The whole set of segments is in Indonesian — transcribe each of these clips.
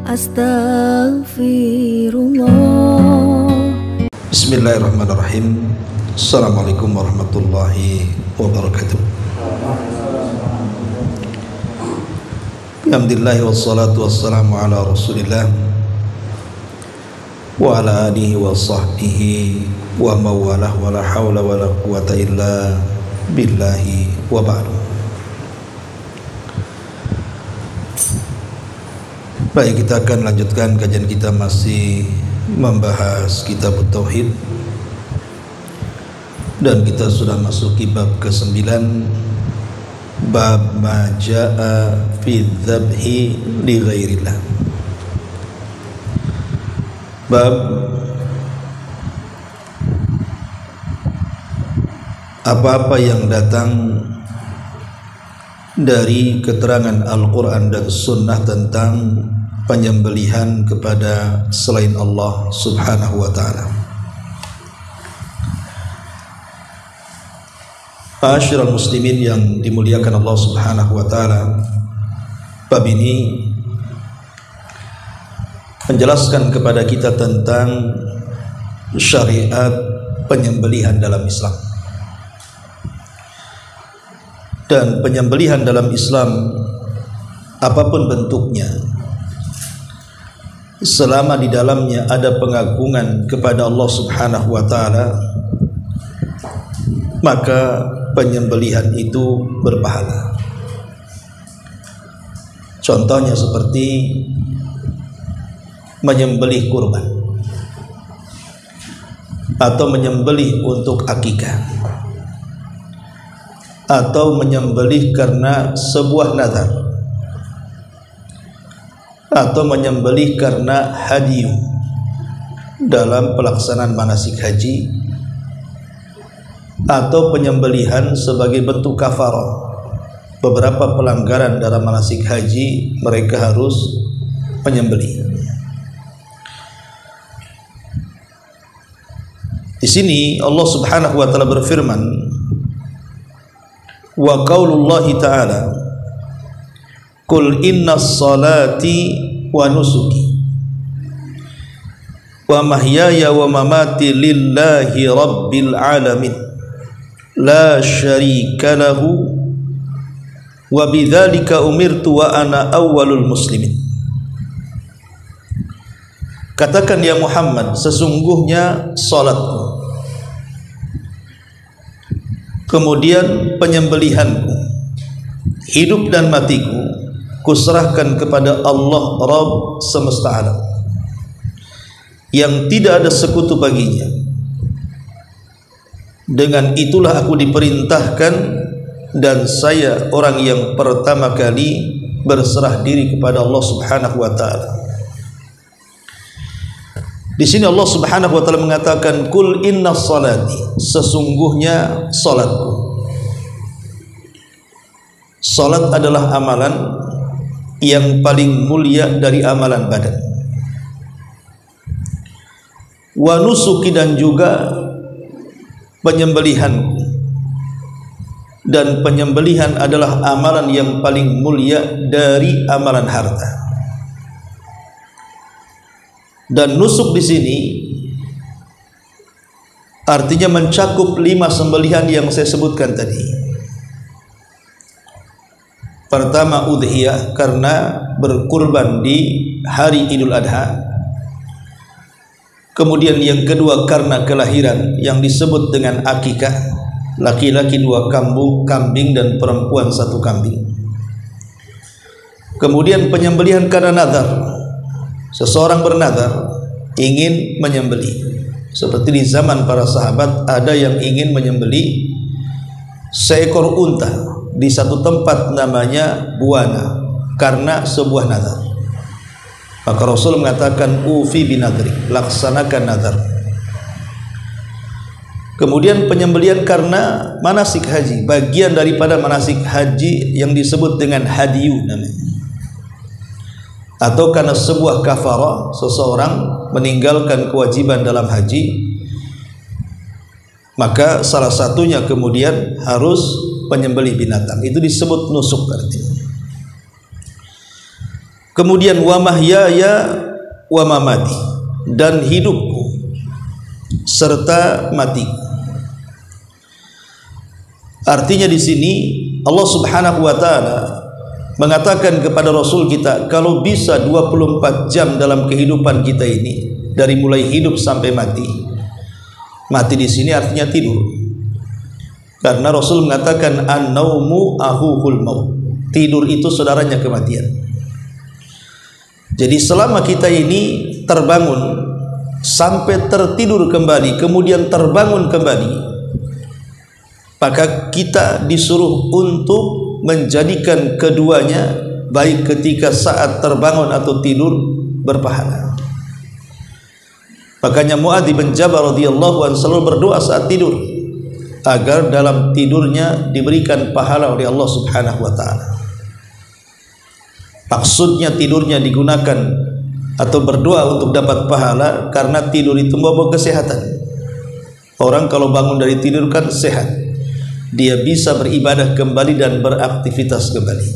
Astaghfirullah. Bismillahirrahmanirrahim. Assalamualaikum warahmatullahi wabarakatuh. Alhamdulillah wassalatu wassalamu ala rasulillah wa ala alihi wa sahbihi wa mawalah wa la hawla wa la quwata illa billahi wa ba'du. Baik, kita akan lanjutkan kajian kita, masih membahas kitab Tauhid, dan kita sudah masuki bab ke-9, bab ma jaa fi dzabhi li ghairillah. Bab apa-apa yang datang dari keterangan Al-Quran dan Sunnah tentang penyembelihan kepada selain Allah Subhanahu wa ta'ala. Ma'asyiral muslimin yang dimuliakan Allah Subhanahu wa ta'ala, bab ini menjelaskan kepada kita tentang syariat penyembelihan dalam Islam. Dan penyembelihan dalam Islam, apapun bentuknya, selama di dalamnya ada pengagungan kepada Allah Subhanahu wa ta'ala, maka penyembelihan itu berpahala. Contohnya seperti menyembelih kurban atau menyembelih untuk akikah, atau menyembelih karena sebuah nazar, atau menyembelih karena hadiyu dalam pelaksanaan manasik haji, atau penyembelihan sebagai bentuk kafarah. Beberapa pelanggaran dalam manasik haji mereka harus menyembelih. Di sini Allah Subhanahu wa taala berfirman, wa qaulullahi ta'ala, qul inna salati wa nusuki wa mahyaya wa mamati lillahi rabbil alamin la syarika lahu wa bidzalika umirtu wa ana awwalul muslimin. Katakan ya Muhammad, sesungguhnya salatku, kemudian penyembelihanku, hidup dan matiku kuserahkan kepada Allah Rabb semesta alam, yang tidak ada sekutu baginya. Dengan itulah aku diperintahkan, dan saya orang yang pertama kali berserah diri kepada Allah Subhanahu wa taala. Di sini Allah Subhanahu wa taala mengatakan, kul inna salati, sesungguhnya salatku. Salat adalah amalan yang paling mulia dari amalan badan. Wa nusuki, dan juga penyembelihanku. Dan penyembelihan adalah amalan yang paling mulia dari amalan harta. Dan nusuk di sini artinya mencakup 5 sembelihan yang saya sebutkan tadi. Pertama, udhiyah, karena berkurban di hari Idul Adha. Kemudian yang kedua, karena kelahiran yang disebut dengan akikah, laki-laki 2 kambing dan perempuan 1 kambing. Kemudian penyembelihan karena nazar, seseorang bernazar ingin menyembelih. Seperti di zaman para sahabat, ada yang ingin menyembelih seekor unta di satu tempat namanya Buana karena sebuah nazar. Maka Rasul mengatakan, ufi binadri, laksanakan nazar. Kemudian penyembelihan karena manasik haji, bagian daripada manasik haji yang disebut dengan hadiyu namanya. Atau karena sebuah kafarah, seseorang meninggalkan kewajiban dalam haji, maka salah satunya kemudian harus penyembelih binatang. Itu disebut nusuk artinya. Kemudian wa mahyaya wa mamati, dan hidupku serta matiku. Artinya di sini Allah Subhanahu wa taala mengatakan kepada Rasul kita, kalau bisa 24 jam dalam kehidupan kita ini, dari mulai hidup sampai mati. Mati di sini artinya tidur. Karena Rasul mengatakan an-naumu ahuhul maut. Tidur itu saudaranya kematian. Jadi selama kita ini terbangun sampai tertidur kembali, kemudian terbangun kembali, maka kita disuruh untuk menjadikan keduanya, baik ketika saat terbangun atau tidur, berpahala. Makanya Mu'adz bin Jabal radhiyallahu anhu selalu berdoa saat tidur agar dalam tidurnya diberikan pahala oleh Allah Subhanahu wa taala. Maksudnya tidurnya digunakan atau berdoa untuk dapat pahala karena tidur itu membawa kesehatan. Orang kalau bangun dari tidur kan sehat, dia bisa beribadah kembali dan beraktivitas kembali.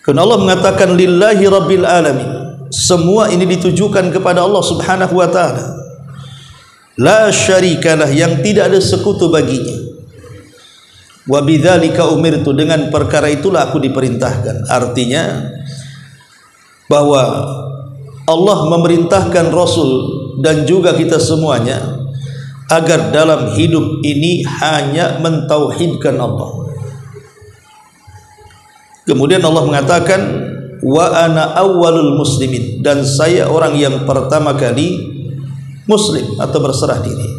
Karena Allah mengatakan lillahi rabbil alamin, semua ini ditujukan kepada Allah Subhanahu wa taala. La syarikalah, yang tidak ada sekutu baginya. Wa bidzalika umirtu, dengan perkara itulah aku diperintahkan. Artinya bahwa Allah memerintahkan Rasul dan juga kita semuanya agar dalam hidup ini hanya mentauhidkan Allah. Kemudian Allah mengatakan wa ana awwalul muslimin, dan saya orang yang pertama kali muslim atau berserah diri.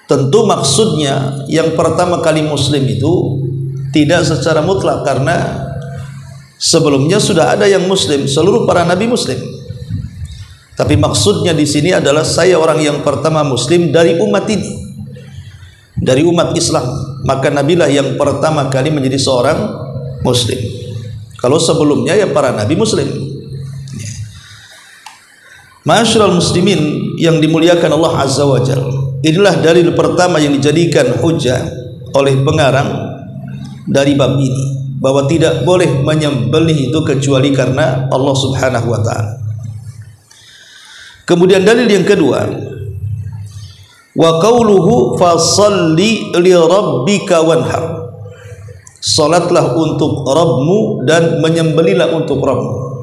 Tentu maksudnya yang pertama kali muslim itu tidak secara mutlak, karena sebelumnya sudah ada yang muslim, seluruh para nabi muslim. Tapi maksudnya di sini adalah saya orang yang pertama muslim dari umat ini, dari umat Islam. Maka nabilah yang pertama kali menjadi seorang muslim. Kalau sebelumnya ya para nabi muslim. Ma'asyiral muslimin yang dimuliakan Allah Azza wa Jalla, inilah dalil pertama yang dijadikan hujah oleh pengarang dari bab ini, bahwa tidak boleh menyembelih itu kecuali karena Allah Subhanahu wa taala. Kemudian dalil yang kedua, wa qauluhu fasalli li rabbika wanhar, salatlah untuk Rabbmu dan menyembelihlah untuk Rabbmu.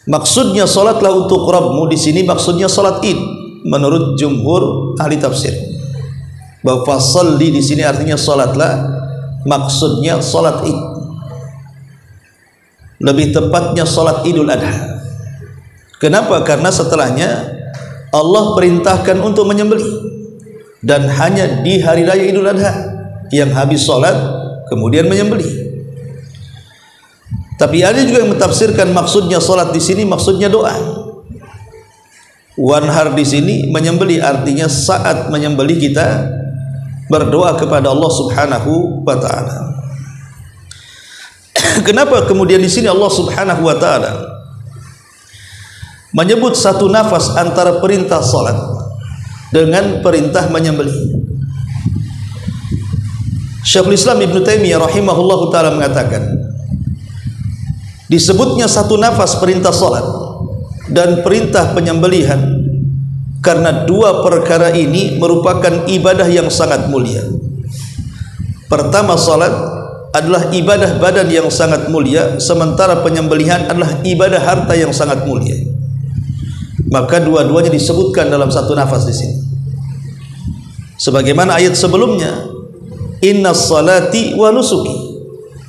Maksudnya salatlah untuk Rabbmu di sini maksudnya salat Id menurut jumhur ahli tafsir. Bahwa fasalli di sini artinya salatlah, maksudnya salat Id. Lebih tepatnya salat Idul Adha. Kenapa? Karena setelahnya Allah perintahkan untuk menyembelih, dan hanya di hari raya Idul Adha yang habis salat kemudian menyembelih. Tapi ada juga yang mentafsirkan maksudnya salat di sini maksudnya doa. Wanhar di sini menyembelih, artinya saat menyembelih kita berdoa kepada Allah Subhanahu wa taala. Kenapa kemudian di sini Allah Subhanahu wa taala menyebut satu nafas antara perintah salat dengan perintah menyembelih? Syekhul Islam Ibnu Taimiyah rahimahullahu taala mengatakan, disebutnya satu nafas perintah salat dan perintah penyembelihan karena dua perkara ini merupakan ibadah yang sangat mulia. Pertama, salat adalah ibadah badan yang sangat mulia, sementara penyembelihan adalah ibadah harta yang sangat mulia. Maka dua-duanya disebutkan dalam satu nafas di sini. Sebagaimana ayat sebelumnya, innas salati wa nusuki,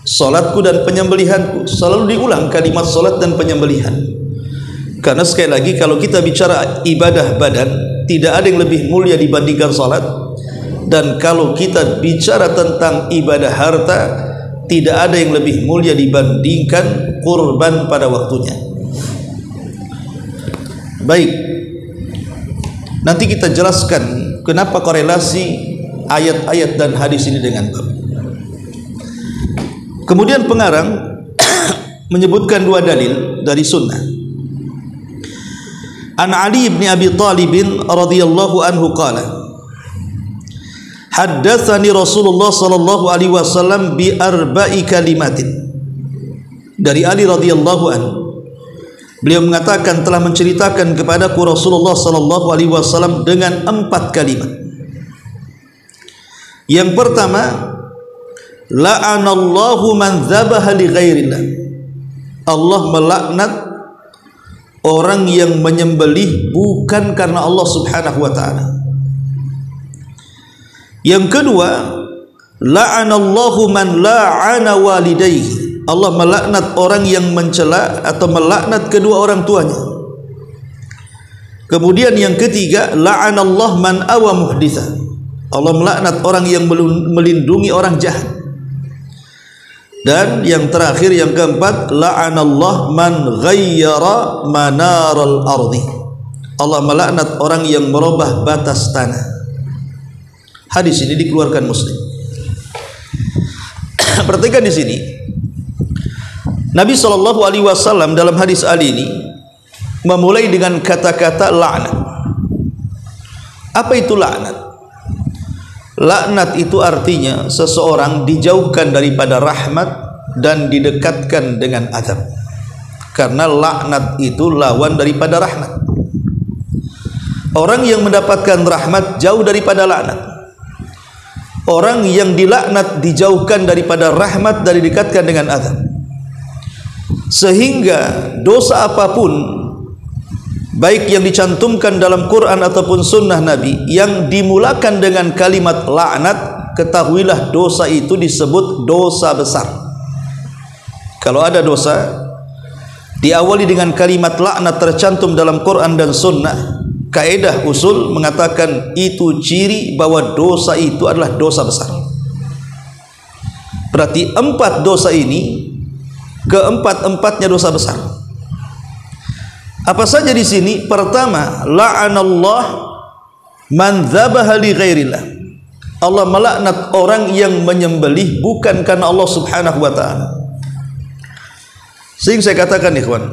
salatku dan penyembelihanku. Selalu diulang kalimat salat dan penyembelihan, karena sekali lagi kalau kita bicara ibadah badan, tidak ada yang lebih mulia dibandingkan salat. Dan kalau kita bicara tentang ibadah harta, tidak ada yang lebih mulia dibandingkan kurban pada waktunya. Baik, nanti kita jelaskan kenapa korelasi ayat-ayat dan hadis ini dengan bab. Kemudian pengarang menyebutkan dua dalil dari sunnah. An Ali bin Abi Thalib radhiyallahu anhu qala, haddatsani Rasulullah sallallahu alaihi wasallam bi arba'i kalimatin dari Ali radhiyallahu anhu, beliau mengatakan telah menceritakan kepadaku Rasulullah sallallahu alaihi wasallam dengan 4 kalimat. Yang pertama, la'anallahu man dzabaha li ghairillah. Allah melaknat orang yang menyembelih bukan karena Allah Subhanahu wa taala. Yang kedua, la'anallahu man la'ana walidayhi. Allah melaknat orang yang mencela atau melaknat kedua orang tuanya. Kemudian yang ketiga, la'anallahu man awa muhditha. Allah melaknat orang yang melindungi orang jahat. Dan yang terakhir, yang keempat, la'anallahu man ghayyara manaral ardi. Allah melaknat orang yang merubah batas tanah. Hadis ini dikeluarkan Muslim. Perhatikan di sini, Nabi SAW dalam hadis Ali ini memulai dengan kata-kata laknat. Apa itu laknat? Laknat itu artinya seseorang dijauhkan daripada rahmat dan didekatkan dengan azab. Karena laknat itu lawan daripada rahmat. Orang yang mendapatkan rahmat jauh daripada laknat. Orang yang dilaknat dijauhkan daripada rahmat dan didekatkan dengan azab. Sehingga dosa apapun, baik yang dicantumkan dalam Quran ataupun sunnah Nabi, yang dimulakan dengan kalimat laknat, ketahuilah dosa itu disebut dosa besar. Kalau ada dosa diawali dengan kalimat laknat tercantum dalam Quran dan sunnah, kaidah usul mengatakan itu ciri bahwa dosa itu adalah dosa besar. Berarti 4 dosa ini keempat-empatnya dosa besar. Apa saja di sini? Pertama, la'anallah man dzabaha li ghairillah. Allah melaknat orang yang menyembelih bukan karena Allah Subhanahu wa taala. Sehingga saya katakan ikhwan,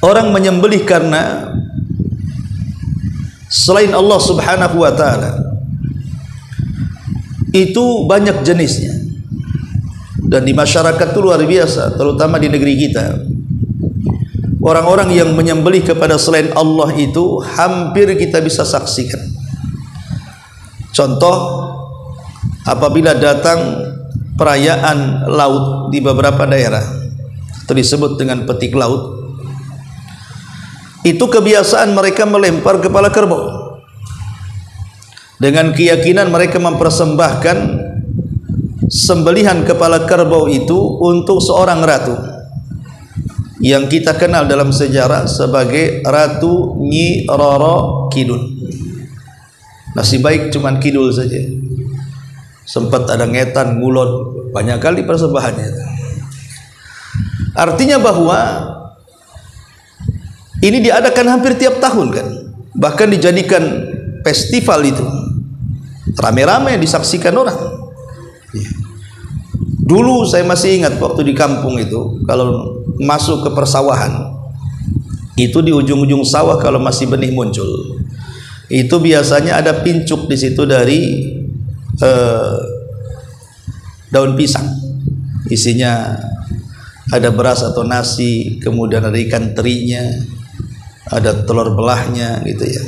orang menyembelih karena selain Allah Subhanahu wa taala itu banyak jenisnya. Dan di masyarakat itu luar biasa, terutama di negeri kita. Orang-orang yang menyembelih kepada selain Allah itu hampir kita bisa saksikan. Contoh, apabila datang perayaan laut di beberapa daerah, itu disebut dengan petik laut, itu kebiasaan mereka melempar kepala kerbau. Dengan keyakinan mereka mempersembahkan sembelihan kepala kerbau itu untuk seorang ratu yang kita kenal dalam sejarah sebagai Ratu Nyi Roro Kidul. Nasib baik cuman kidul saja, sempat ada ngetan, ngulon, banyak kali persembahannya. Artinya bahwa ini diadakan hampir tiap tahun kan, bahkan dijadikan festival itu, rame-rame disaksikan orang. Dulu saya masih ingat waktu di kampung itu, kalau masuk ke persawahan itu di ujung-ujung sawah kalau masih benih muncul, itu biasanya ada pincuk di situ dari daun pisang, isinya ada beras atau nasi, kemudian ada ikan terinya, ada telur belahnya gitu ya.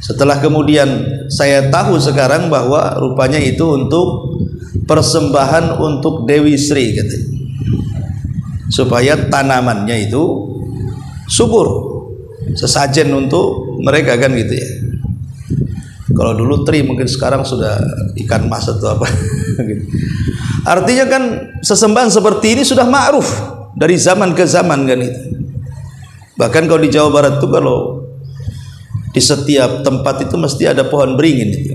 Setelah kemudian saya tahu sekarang bahwa rupanya itu untuk persembahan untuk Dewi Sri katanya, supaya tanamannya itu subur, sesajen untuk mereka kan gitu ya. Kalau dulu teri, mungkin sekarang sudah ikan mas atau apa. Artinya kan sesembahan seperti ini sudah ma'ruf dari zaman ke zaman kan itu. Bahkan kalau di Jawa Barat itu, kalau di setiap tempat itu mesti ada pohon beringin itu.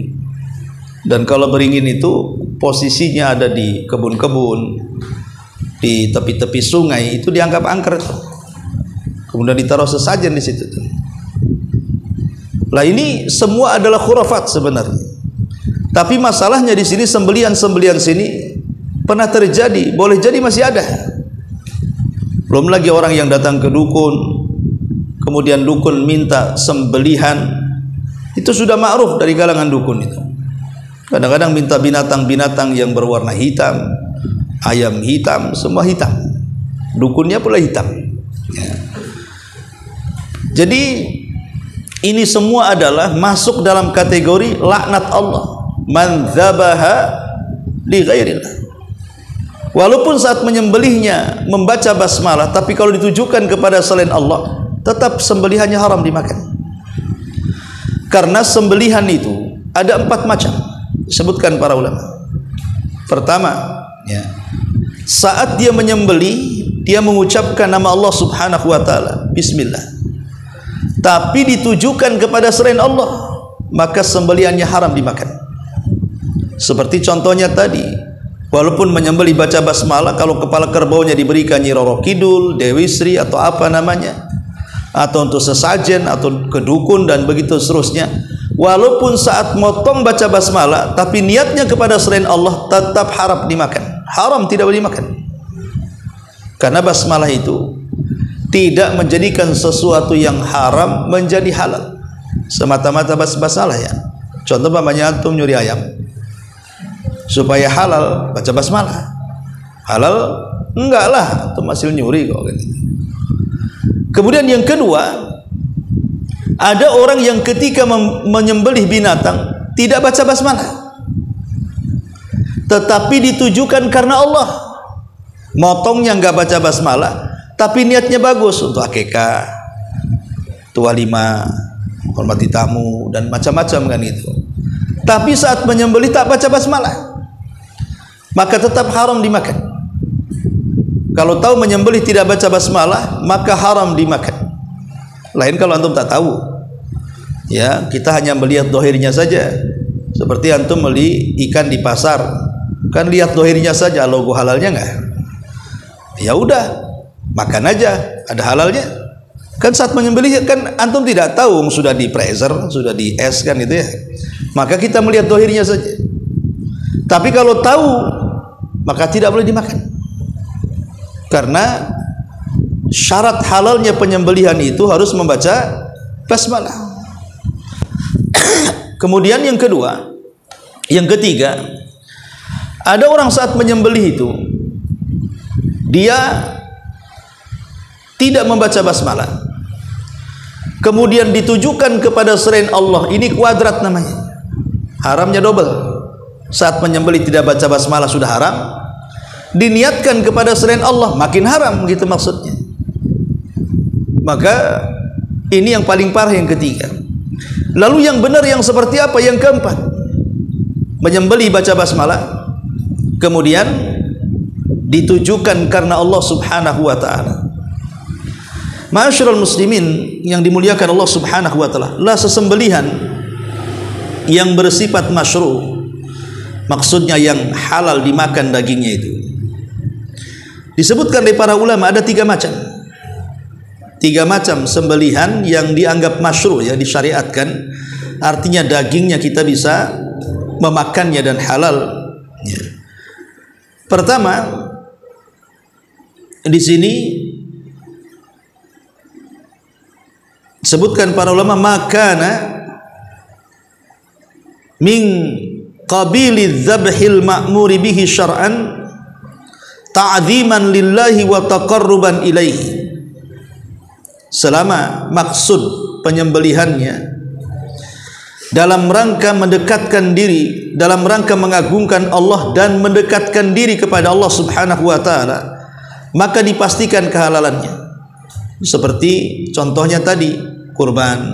Dan kalau beringin itu posisinya ada di kebun-kebun, di tepi-tepi sungai, itu dianggap angker itu. Kemudian ditaruh sesajen di situ tuh. Lah ini semua adalah khurafat sebenarnya. Tapi masalahnya di sini sembelihan-sembelihan sini pernah terjadi, boleh jadi masih ada. Belum lagi orang yang datang ke dukun, kemudian dukun minta sembelihan, itu sudah ma'ruf dari kalangan dukun itu. Kadang-kadang minta binatang-binatang yang berwarna hitam, ayam hitam, semua hitam, dukunnya pula hitam. Ya. Jadi ini semua adalah masuk dalam kategori laknat Allah. Man dzabaha li ghairillah. Walaupun saat menyembelihnya membaca basmalah, tapi kalau ditujukan kepada selain Allah, tetap sembelihannya haram dimakan. Karena sembelihan itu ada 4 macam, disebutkan para ulama. Pertama, ya, saat dia menyembelih, dia mengucapkan nama Allah Subhanahu wa taala, bismillah, tapi ditujukan kepada selain Allah, maka sembelihannya haram dimakan. Seperti contohnya tadi, walaupun menyembelih baca basmalah, kalau kepala kerbaunya diberikan Nyi Roro Kidul, Dewi Sri atau apa namanya, atau untuk sesajen atau kedukun dan begitu seterusnya, walaupun saat motong baca basmalah tapi niatnya kepada selain Allah, tetap haram dimakan. Haram, tidak boleh dimakan. Karena basmalah itu tidak menjadikan sesuatu yang haram menjadi halal. Semata-mata basmalah ya. Contoh pamannya antum nyuri ayam, supaya halal baca basmalah. Halal enggak lah, antum masih nyuri kok gitu. Kemudian yang kedua, ada orang yang ketika menyembelih binatang tidak baca basmalah, tetapi ditujukan karena Allah. Motongnya nggak baca basmalah, tapi niatnya bagus untuk akikah, walimah, hormati tamu dan macam-macam kan itu. Tapi saat menyembelih tak baca basmalah, maka tetap haram dimakan. Kalau tahu menyembelih tidak baca basmalah, maka haram dimakan. Lain kalau antum tak tahu, ya, kita hanya melihat dohirnya saja. Seperti antum beli ikan di pasar, kan lihat dohirnya saja, logo halalnya enggak, ya udah makan aja, ada halalnya. Kan saat menyembelih kan antum tidak tahu sudah di freezer, sudah di es kan itu ya, maka kita melihat dohirnya saja. Tapi kalau tahu, maka tidak boleh dimakan. Karena syarat halalnya penyembelihan itu harus membaca basmalah. Kemudian yang kedua, yang ketiga, ada orang saat menyembelih itu dia tidak membaca basmalah, kemudian ditujukan kepada selain Allah, ini kuadrat namanya, haramnya double. Saat menyembelih tidak baca basmalah sudah haram, diniatkan kepada selain Allah makin haram, gitu maksudnya. Maka ini yang paling parah, yang ketiga. Lalu yang benar yang seperti apa? Yang keempat, menyembelih baca basmalah kemudian ditujukan karena Allah Subhanahu wa taala. Ma'asyiral muslimin yang dimuliakan Allah Subhanahu wa taala, lah sesembelihan yang bersifat masyru', maksudnya yang halal dimakan dagingnya itu, disebutkan oleh para ulama ada 3 macam. 3 macam sembelihan yang dianggap masyru', ya, disyariatkan, artinya dagingnya kita bisa memakannya dan halal, ya. Pertama, di sini sebutkan para ulama, makana min qabili dzabhil ma'muri bihi syar'an ta'ziman lillahi wa taqarruban ilaihi. Selama maksud penyembelihannya dalam rangka mendekatkan diri, dalam rangka mengagungkan Allah dan mendekatkan diri kepada Allah Subhanahu wa taala, maka dipastikan kehalalannya. Seperti contohnya tadi, kurban,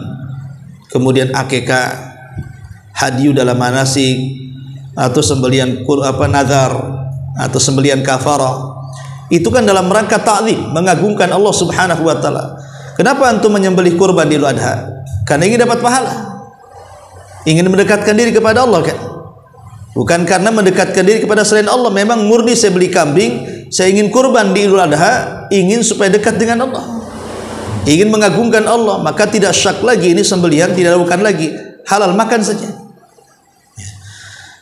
kemudian akikah, hadiyu dalam manasik, atau sembelihan nazar, atau sembelihan kafarah. Itu kan dalam rangka ta'zim, mengagungkan Allah Subhanahu wa taala. Kenapa antum menyembelih kurban di Idul Adha? Karena ingin dapat pahala, ingin mendekatkan diri kepada Allah kan? Bukan karena mendekatkan diri kepada selain Allah. Memang murni saya beli kambing, saya ingin kurban di Idul Adha, ingin supaya dekat dengan Allah, ingin mengagungkan Allah, maka tidak syak lagi ini sembelihan, tidak bukan lagi halal, makan saja.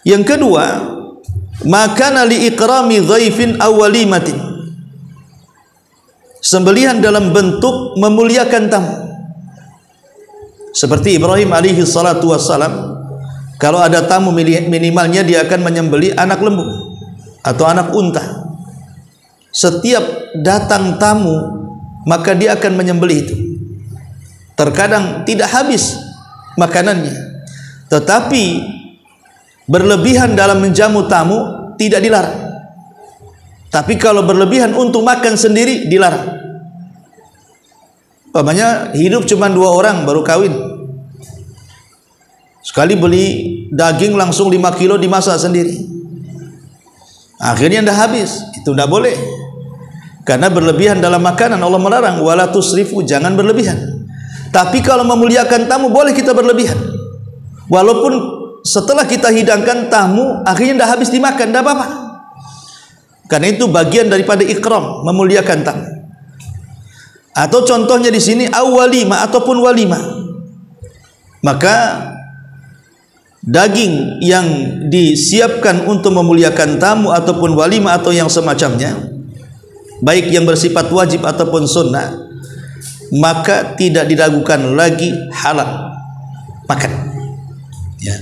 Yang kedua, makana li ikrami dhaifin aw walimatin, sembelihan dalam bentuk memuliakan tamu. Seperti Ibrahim alaihi salatu wassalam, kalau ada tamu minimalnya dia akan menyembelih anak lembu atau anak unta. setiap datang tamu maka dia akan menyembelih itu. Terkadang tidak habis makanannya, tetapi berlebihan dalam menjamu tamu tidak dilarang. Tapi kalau berlebihan untuk makan sendiri dilarang. Umpamanya hidup cuma 2 orang baru kawin, sekali beli daging langsung 5 kilo dimasak sendiri, akhirnya dah habis. Itu tidak boleh, karena berlebihan dalam makanan. Allah melarang, wala tusrifu, jangan berlebihan. Tapi kalau memuliakan tamu boleh kita berlebihan, walaupun setelah kita hidangkan tamu akhirnya dah habis dimakan, tidak apa-apa, karena itu bagian daripada ikram, memuliakan tamu. Atau contohnya di sini awalima ataupun walimah, maka daging yang disiapkan untuk memuliakan tamu ataupun walimah atau yang semacamnya, baik yang bersifat wajib ataupun sunnah, maka tidak diragukan lagi halal makan, ya.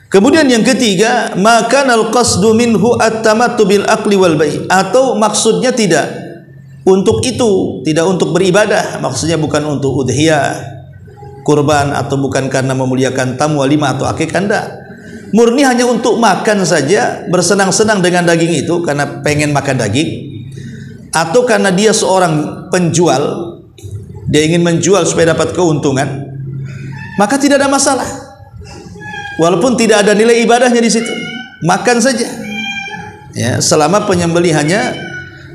Kemudian yang ketiga, makan al-qasdu minhu at-tamattu bil aqli wal bai', atau maksudnya tidak untuk itu, tidak untuk beribadah, maksudnya bukan untuk udhiyah, kurban, atau bukan karena memuliakan tamu, walimah atau akikah, enggak. Murni hanya untuk makan saja, bersenang-senang dengan daging itu karena pengen makan daging, atau karena dia seorang penjual, dia ingin menjual supaya dapat keuntungan, maka tidak ada masalah. Walaupun tidak ada nilai ibadahnya di situ, makan saja, ya, selama penyembelihannya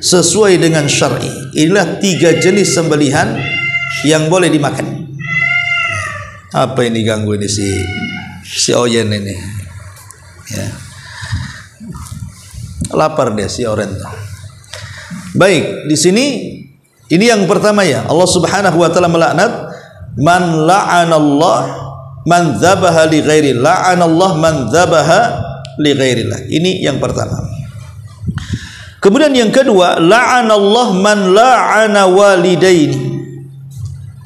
sesuai dengan syar'i. Inilah 3 jenis sembelihan yang boleh dimakan. Apa ini ganggu ini si Oyen ini, ya. Lapar deh si Oren. Baik, di sini ini yang pertama, ya, Allah Subhanahu wa taala melaknat man la'anallah man dzabaha li ghairi, la'anallah man dzabaha li ghairillah. Ini yang pertama. Kemudian yang kedua, la'anallah man la'ana walidaini.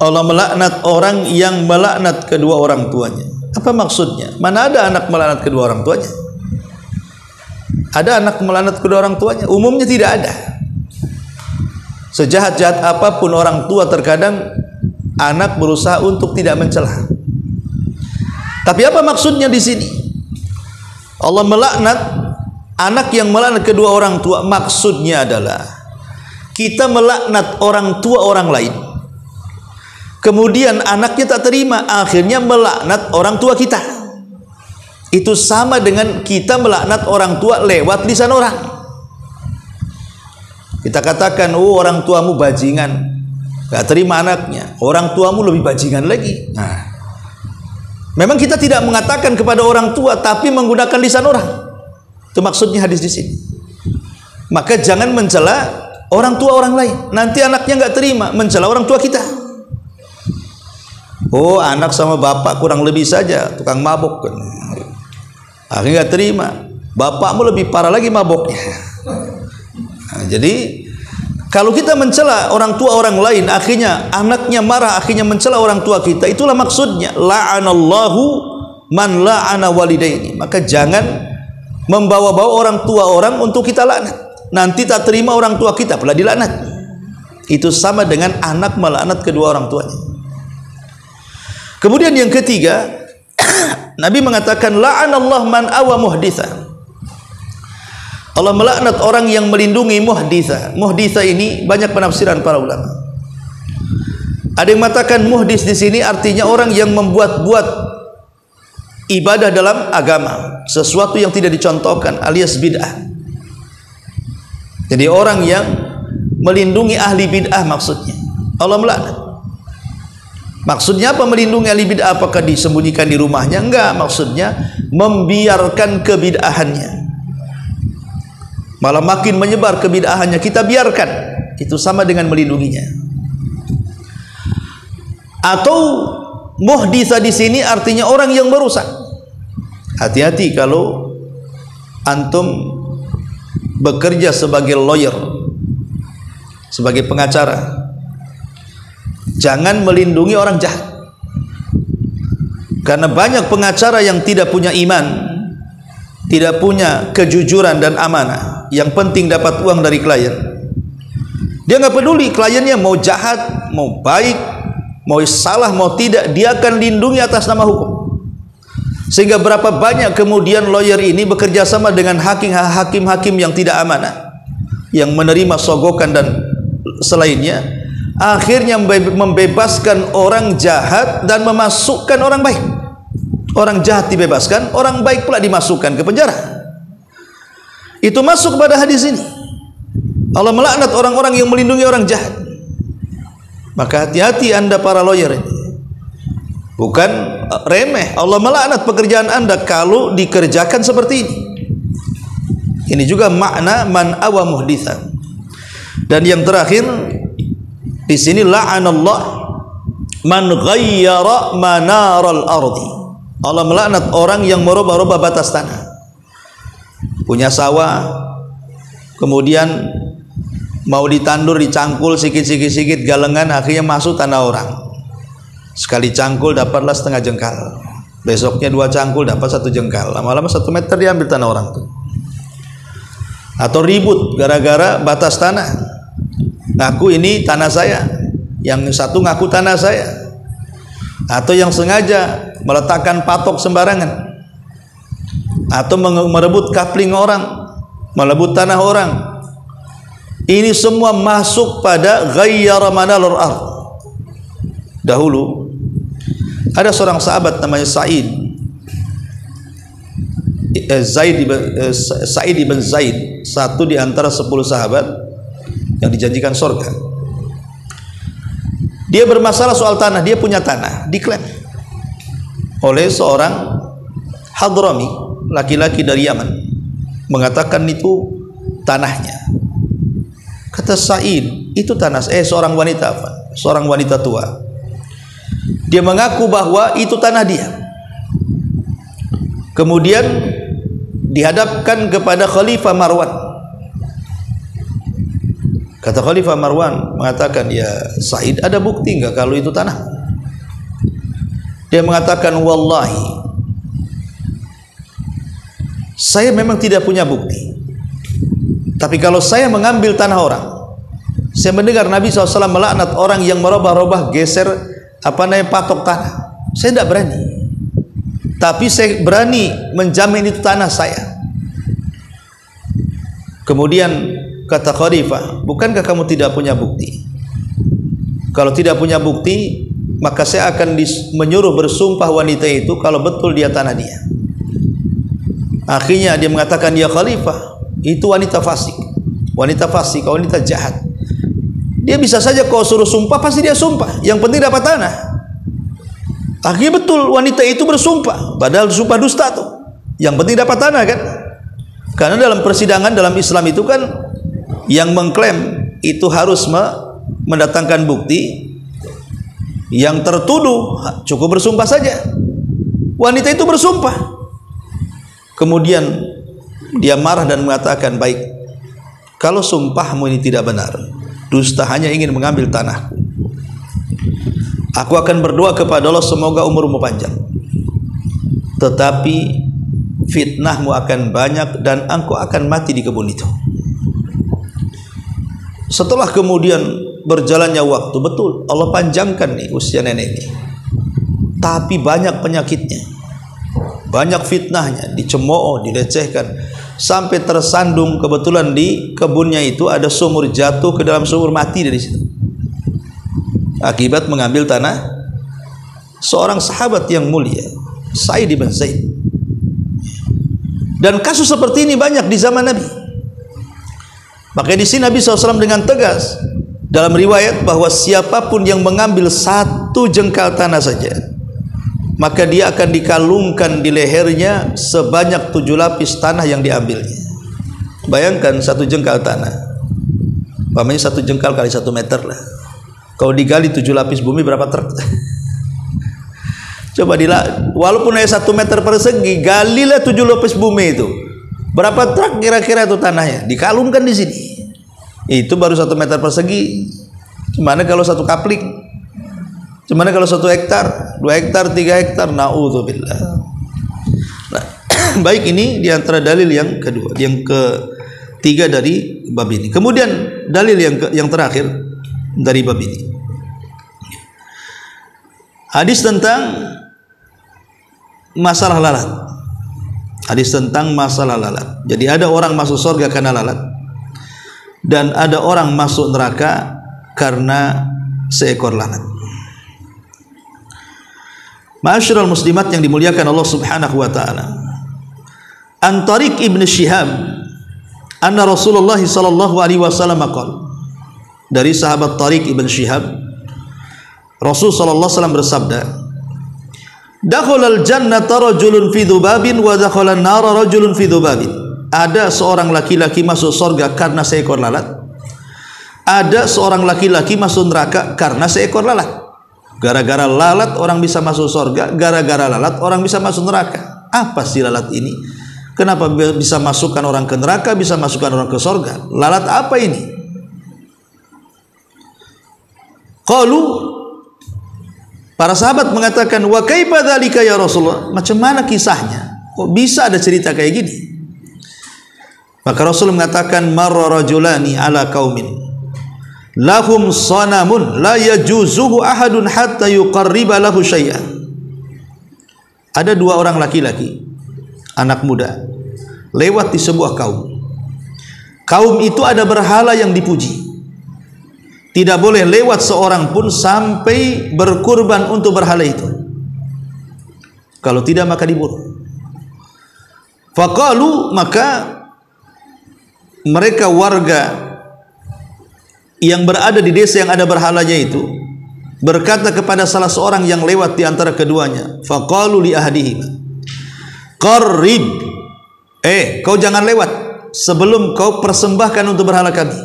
Allah melaknat orang yang melaknat kedua orang tuanya. Apa maksudnya? Mana ada anak melaknat kedua orang tuanya? Ada anak melaknat kedua orang tuanya? Umumnya tidak ada. Sejahat-jahat apapun orang tua, terkadang anak berusaha untuk tidak mencela. Tapi apa maksudnya di sini? Allah melaknat anak yang melaknat kedua orang tua, maksudnya adalah kita melaknat orang tua orang lain, kemudian anaknya tak terima, akhirnya melaknat orang tua kita. Itu sama dengan kita melaknat orang tua lewat lisan orang. Kita katakan, oh orang tuamu bajingan, gak terima anaknya, orang tuamu lebih bajingan lagi. Nah, memang kita tidak mengatakan kepada orang tua, tapi menggunakan lisan orang. Itu maksudnya hadis di sini. Maka jangan mencela orang tua orang lain. Nanti anaknya nggak terima, mencela orang tua kita. Oh, anak sama bapak kurang lebih saja, tukang mabok. Akhirnya nggak terima. Bapakmu lebih parah lagi maboknya. Nah, jadi kalau kita mencela orang tua orang lain, akhirnya anaknya marah, akhirnya mencela orang tua kita, itulah maksudnya la'anallahu man la'ana walidaini. Maka jangan membawa-bawa orang tua orang untuk kita laknat. Nanti tak terima orang tua kita pula dilaknat. Itu sama dengan anak melaknat kedua orang tuanya. Kemudian yang ketiga, Nabi mengatakan la'anallah man awa muhditha. Allah melaknat orang yang melindungi muhditha. Muhditha ini banyak penafsiran para ulama. Ada yang mengatakan muhdits di sini artinya orang yang membuat-buat ibadah dalam agama, sesuatu yang tidak dicontohkan, alias bid'ah. Jadi orang yang melindungi ahli bid'ah maksudnya Allah melaknat. Maksudnya apa melindungi ahli bid'ah? Apakah disembunyikan di rumahnya? Enggak, maksudnya membiarkan kebid'ahannya, malah makin menyebar kebid'ahannya, kita biarkan. Itu sama dengan melindunginya. Atau muhditha di sini artinya orang yang merusak. Hati-hati kalau antum bekerja sebagai lawyer, sebagai pengacara, jangan melindungi orang jahat. Karena banyak pengacara yang tidak punya iman, tidak punya kejujuran dan amanah, yang penting dapat uang dari klien. Dia nggak peduli kliennya mau jahat, mau baik, mau salah, mau tidak, dia akan lindungi atas nama hukum. Sehingga berapa banyak kemudian lawyer ini bekerja sama dengan hakim-hakim yang tidak amanah, yang menerima sogokan dan selainnya, akhirnya membebaskan orang jahat dan memasukkan orang baik. Orang jahat dibebaskan, orang baik pula dimasukkan ke penjara. Itu masuk pada hadis ini. Allah melaknat orang-orang yang melindungi orang jahat. Maka hati-hati Anda para lawyer ini. Bukan remeh. Allah melaknat pekerjaan Anda kalau dikerjakan seperti ini. Ini juga makna man awa muhditsan. Dan yang terakhir di sini la'anallah man ghayyara manaral ardi. Allah melaknat orang yang merubah-rubah batas tanah. Punya sawah, kemudian mau ditandur, dicangkul sikit-sikit galengan, akhirnya masuk tanah orang. Sekali cangkul dapatlah setengah jengkal, besoknya 2 cangkul dapat 1 jengkal, lama-lama 1 meter diambil tanah orang tuh. Atau ribut gara-gara batas tanah, ngaku ini tanah saya, yang satu ngaku tanah saya. Atau yang sengaja meletakkan patok sembarangan, atau merebut kapling orang, merebut tanah orang. Ini semua masuk pada ghayyara manalur ard. Dahulu ada seorang sahabat namanya Sa'id ibn Zaid, satu di antara 10 sahabat yang dijanjikan surga. Dia bermasalah soal tanah. Dia punya tanah, diklaim oleh seorang Hadrami, laki-laki dari Yaman, mengatakan itu tanahnya. Kata Sa'id, itu tanah seorang wanita tua. Dia mengaku bahwa itu tanah dia. Kemudian dihadapkan kepada Khalifah Marwan. Kata Khalifah Marwan mengatakan, ya Sa'id, ada bukti enggak kalau itu tanah? Dia mengatakan, wallahi, saya memang tidak punya bukti. Tapi kalau saya mengambil tanah orang, saya mendengar Nabi SAW melaknat orang yang merubah-rubah geser patok tanah. Saya tidak berani. Tapi saya berani menjamin itu tanah saya. Kemudian kata Khalifah, bukankah kamu tidak punya bukti? Kalau tidak punya bukti, maka saya akan menyuruh bersumpah wanita itu kalau betul dia tanah dia. Akhirnya dia mengatakan, ya Khalifah, itu wanita fasik, wanita jahat. Dia bisa saja kau suruh sumpah, pasti dia sumpah. Yang penting dapat tanah. Akhirnya betul wanita itu bersumpah, padahal sumpah dusta tuh. Yang penting dapat tanah kan? Karena dalam persidangan dalam Islam itu kan, yang mengklaim itu harus mendatangkan bukti. Yang tertuduh cukup bersumpah saja. Wanita itu bersumpah. Kemudian dia marah dan mengatakan, baik, kalau sumpahmu ini tidak benar, dusta hanya ingin mengambil tanahku, aku akan berdoa kepada Allah semoga umurmu panjang, tetapi fitnahmu akan banyak dan engkau akan mati di kebun itu. Setelah kemudian berjalannya waktu, betul Allah panjangkan nih usia nenek ini, tapi banyak penyakitnya, banyak fitnahnya, dicemooh, dilecehkan, sampai tersandung. Kebetulan di kebunnya itu ada sumur, jatuh ke dalam sumur, mati dari situ akibat mengambil tanah seorang sahabat yang mulia, Sa'id ibn Zaid. Dan kasus seperti ini banyak di zaman Nabi. Makanya di sini Nabi SAW dengan tegas dalam riwayat bahwa siapapun yang mengambil 1 jengkal tanah saja, maka dia akan dikalungkan di lehernya sebanyak 7 lapis tanah yang diambilnya. Bayangkan 1 jengkal tanah, umpamanya 1 jengkal kali 1 meter lah. Kalau digali 7 lapis bumi berapa truk? Coba walaupun hanya 1 meter persegi, galilah 7 lapis bumi itu, berapa truk kira-kira itu tanahnya? Dikalungkan di sini. Itu baru 1 meter persegi. Gimana kalau 1 kapling? Gimana kalau 1 hektar, 2 hektar, 3 hektar? Na'udzubillah. Nah, baik, ini diantara dalil yang kedua. Yang 3 dari bab ini. Kemudian dalil yang terakhir dari bab ini, hadis tentang masalah lalat. Hadis tentang masalah lalat. Jadi ada orang masuk surga karena lalat, dan ada orang masuk neraka karena seekor lalat. Ma'asyiral muslimat yang dimuliakan Allah Subhanahu wa taala. An Tariq Ibn Shihab anna Rasulullah sallallahu alaihi wasallam qala, dari sahabat Tariq Ibn Shihab, Rasul sallallahu alaihi wasallam bersabda, dakhalal jannata rajulun fi dzubabin wa dakhalan nara rajulun fi dzubabin. Ada seorang laki-laki masuk surga karena seekor lalat. Ada seorang laki-laki masuk neraka karena seekor lalat. Gara-gara lalat orang bisa masuk surga, gara-gara lalat orang bisa masuk neraka. Apa sih lalat ini? Kenapa bisa masukkan orang ke neraka, bisa masukkan orang ke surga? Lalat apa ini? Qalu, para sahabat mengatakan, wa kaifa dzalika ya Rasulullah? Macam mana kisahnya? Kok bisa ada cerita kayak gini? Maka Rasul mengatakan, marra rajulani ala qaumin lahum sanamun la yajuzuhu ahadun hatta yuqarriba lahu syai'an. Ada 2 orang laki-laki, anak muda, lewat di sebuah kaum. Kaum itu ada berhala yang dipuji. Tidak boleh lewat seorang pun sampai berkurban untuk berhala itu. Kalau tidak maka dibunuh. Faqalu, maka mereka warga yang berada di desa yang ada berhalanya itu berkata kepada salah seorang yang lewat di antara keduanya, faqalu li ahadihim, qarrib, kau jangan lewat sebelum kau persembahkan untuk berhala kami.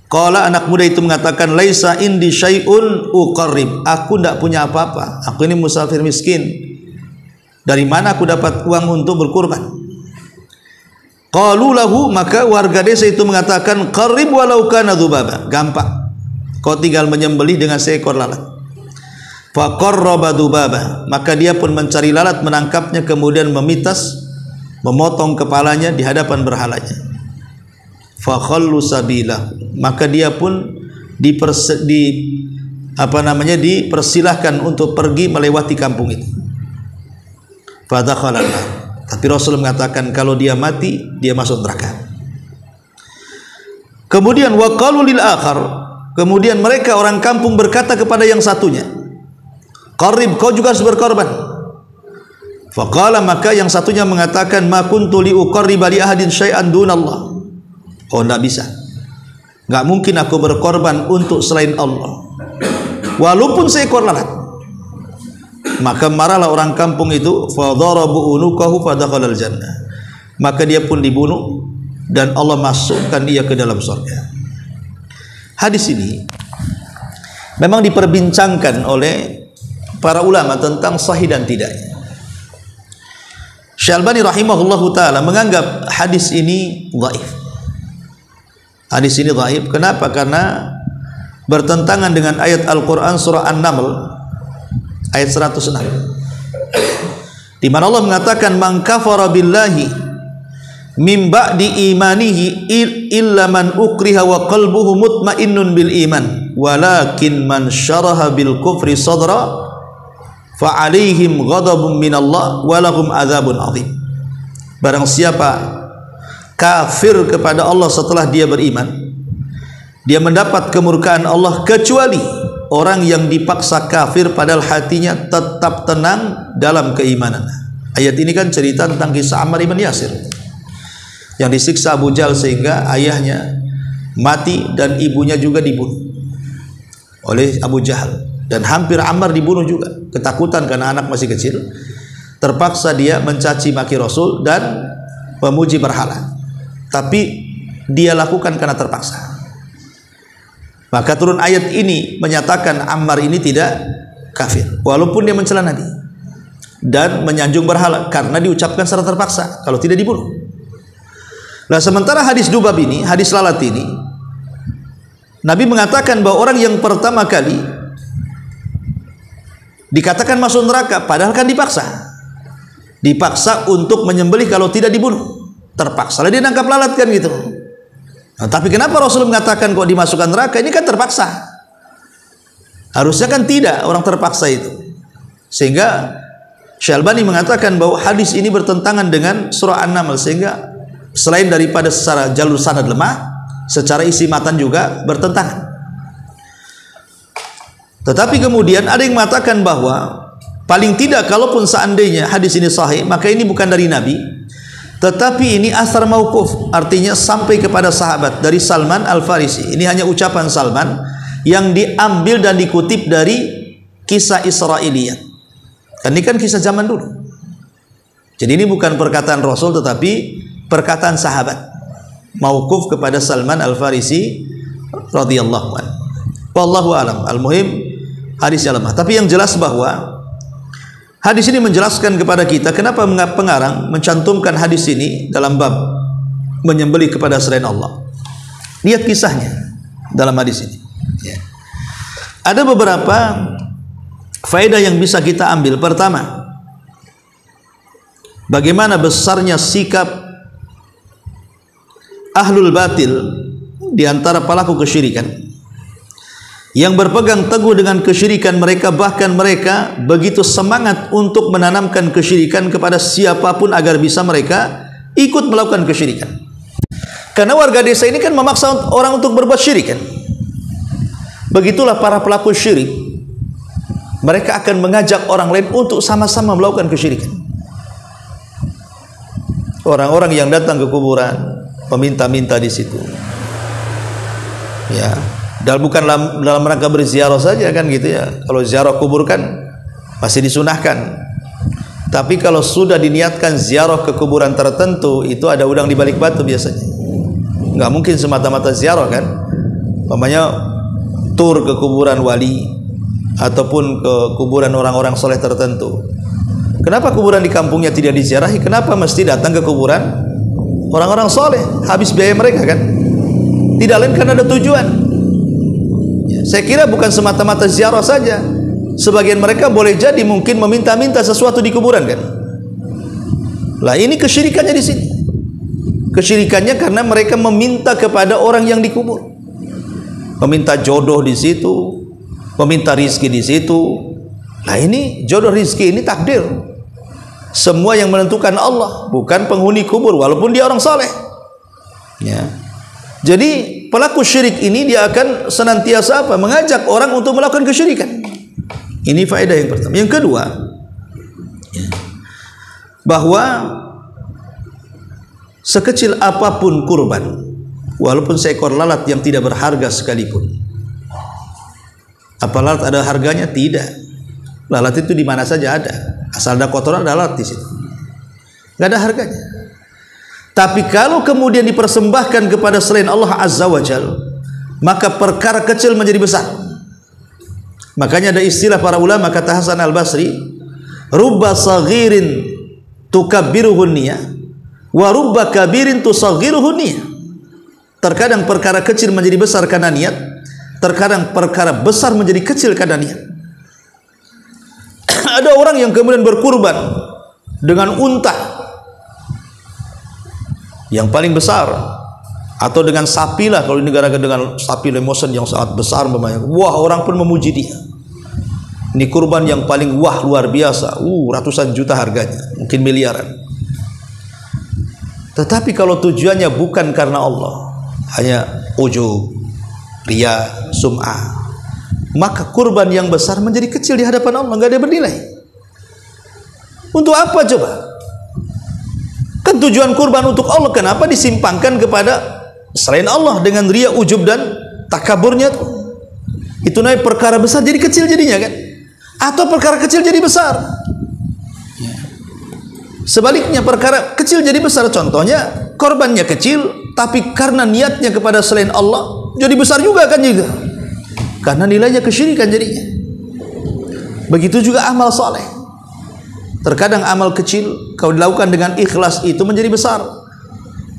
Qala, anak muda itu mengatakan, laisa indi syai'un uqarrib, aku tidak punya apa-apa, aku ini musafir miskin, dari mana aku dapat uang untuk berkurban? Qalu lahu, maka warga desa itu mengatakan, qarrib walau kana dzubaba, gampang, kau tinggal menyembelih dengan seekor lalat. Fa qarraba dzubaba, maka dia pun mencari lalat, menangkapnya, kemudian memitas, memotong kepalanya di hadapan berhalanya. Fa khallu sabila, maka dia pun dipersilahkan untuk pergi melewati kampung itu. Fa dakhala. Tapi Rasul mengatakan kalau dia mati dia masuk neraka. Kemudian waqalu lil akhar, kemudian mereka orang kampung berkata kepada yang satunya, qarrib, kau juga harus berkorban. Faqala, maka yang satunya mengatakan, ma kuntu li uqarriba li ahadin syai'an dunallah. Oh, enggak bisa, enggak mungkin aku berkorban untuk selain Allah, walaupun seekor lalat. Maka marahlah orang kampung itu, fadarabu unukahu fadakhalal jannah, maka dia pun dibunuh dan Allah masukkan dia ke dalam surga. Hadis ini memang diperbincangkan oleh para ulama tentang sahih dan tidaknya. Syekh Albani rahimahullahu taala menganggap hadis ini dhaif. Hadis ini dhaif. Kenapa? Karena bertentangan dengan ayat Al-Qur'an surah An-Naml ayat 106, di mana Allah mengatakan, man kafara billahi min ba'di imanihi illa man ukriha wa qalbuhu mutmainnun bil iman walakin man syaraha bil kufri sadra fa alaihim ghadabun minallah wa lahum adzabun adzim. Barang siapa kafir kepada Allah setelah dia beriman, dia mendapat kemurkaan Allah, kecuali orang yang dipaksa kafir padahal hatinya tetap tenang dalam keimanan. Ayat ini kan cerita tentang kisah Ammar ibn Yasir yang disiksa Abu Jahal sehingga ayahnya mati dan ibunya juga dibunuh oleh Abu Jahal, dan hampir Ammar dibunuh juga. Ketakutan karena anak masih kecil, terpaksa dia mencaci maki Rasul dan memuji berhala, tapi dia lakukan karena terpaksa. Maka turun ayat ini menyatakan Ammar ini tidak kafir walaupun dia mencela Nabi dan menyanjung berhala karena diucapkan secara terpaksa, kalau tidak dibunuh. Nah, sementara hadis Dubab ini, hadis lalat ini, Nabi mengatakan bahwa orang yang pertama kali dikatakan masuk neraka padahal kan dipaksa untuk menyembelih kalau tidak dibunuh. terpaksa lah dia nangkap lalat kan gitu. Nah, tapi kenapa Rasul mengatakan kok dimasukkan neraka? Ini kan terpaksa. Harusnya kan tidak orang terpaksa itu. Sehingga Syalbani mengatakan bahwa hadis ini bertentangan dengan surah An-Naml, sehingga selain daripada secara jalur sanad lemah, secara isi matan juga bertentangan. Tetapi kemudian ada yang mengatakan bahwa paling tidak kalaupun seandainya hadis ini sahih, maka ini bukan dari Nabi, tetapi ini asar mauquf, artinya sampai kepada sahabat dari Salman Al-Farisi. Ini hanya ucapan Salman yang diambil dan dikutip dari kisah Israiliyat. Ini kan kisah zaman dulu. Jadi ini bukan perkataan Rasul tetapi perkataan sahabat, mauquf kepada Salman Al-Farisi radhiyallahu anhu. Wallahu alam. Al-muhim hadisnya lemah. Tapi yang jelas bahwa hadis ini menjelaskan kepada kita kenapa pengarang mencantumkan hadis ini dalam bab menyembelih kepada selain Allah. Lihat kisahnya dalam hadis ini. Ya. Ada beberapa faedah yang bisa kita ambil. Pertama, bagaimana besarnya sikap ahlul batil di antara pelaku kesyirikan yang berpegang teguh dengan kesyirikan mereka, bahkan mereka begitu semangat untuk menanamkan kesyirikan kepada siapapun agar bisa mereka ikut melakukan kesyirikan. Karena warga desa ini kan memaksa orang untuk berbuat syirik kan. Begitulah para pelaku syirik. Mereka akan mengajak orang lain untuk sama-sama melakukan kesyirikan. Orang-orang yang datang ke kuburan meminta-minta di situ. Ya, dan bukan dalam rangka berziarah saja kan gitu ya. Kalau ziarah kubur kan masih disunahkan. Tapi kalau sudah diniatkan ziarah ke kuburan tertentu, itu ada udang di balik batu biasanya. Nggak mungkin semata-mata ziarah kan. Namanya tur ke kuburan wali ataupun ke kuburan orang-orang soleh tertentu. Kenapa kuburan di kampungnya tidak diziarahi? Kenapa mesti datang ke kuburan orang-orang soleh? Habis biaya mereka kan? Tidak lain karena ada tujuan. Saya kira bukan semata-mata ziarah saja. Sebagian mereka boleh jadi mungkin meminta-minta sesuatu di kuburan kan? Lah ini kesyirikannya di sini. Kesyirikannya karena mereka meminta kepada orang yang dikubur. Meminta jodoh di situ, meminta rizki di situ. Nah ini jodoh rizki ini takdir. Semua yang menentukan Allah, bukan penghuni kubur walaupun dia orang saleh. Ya. Jadi pelaku syirik ini dia akan senantiasa apa? Mengajak orang untuk melakukan kesyirikan. Ini faedah yang pertama. Yang kedua, ya, bahwa sekecil apapun kurban, walaupun seekor lalat yang tidak berharga sekalipun. Apa lalat ada harganya? Tidak. Lalat itu di mana saja ada. Asal ada kotoran ada lalat di situ. Enggak ada harganya. Tapi kalau kemudian dipersembahkan kepada selain Allah Azza wa Jalla, maka perkara kecil menjadi besar. Makanya ada istilah para ulama, kata Hasan Al-Basri, rubba saghirin tukabbiruhu niyah wa rubba kabirin tusaghiruhu niyah. Terkadang perkara kecil menjadi besar karena niat, terkadang perkara besar menjadi kecil karena niat. Ada orang yang kemudian berkurban dengan unta yang paling besar, atau dengan sapi lah, kalau di negara dengan sapi lemosan yang sangat besar, wah orang pun memuji dia. Ini kurban yang paling wah luar biasa, ratusan juta harganya, mungkin miliaran. Tetapi kalau tujuannya bukan karena Allah, hanya ujub, riya, sum'ah, maka kurban yang besar menjadi kecil di hadapan Allah, nggak ada bernilai. Untuk apa coba? Kan tujuan kurban untuk Allah, kenapa disimpangkan kepada selain Allah dengan riya, ujub dan takaburnya? Itu naik perkara besar jadi kecil jadinya kan? Atau perkara kecil jadi besar? Sebaliknya perkara kecil jadi besar. Contohnya korbannya kecil, tapi karena niatnya kepada selain Allah jadi besar juga kan juga. Karena nilainya kesyirikan jadinya. Begitu juga amal soleh. Terkadang amal kecil kalau dilakukan dengan ikhlas itu menjadi besar,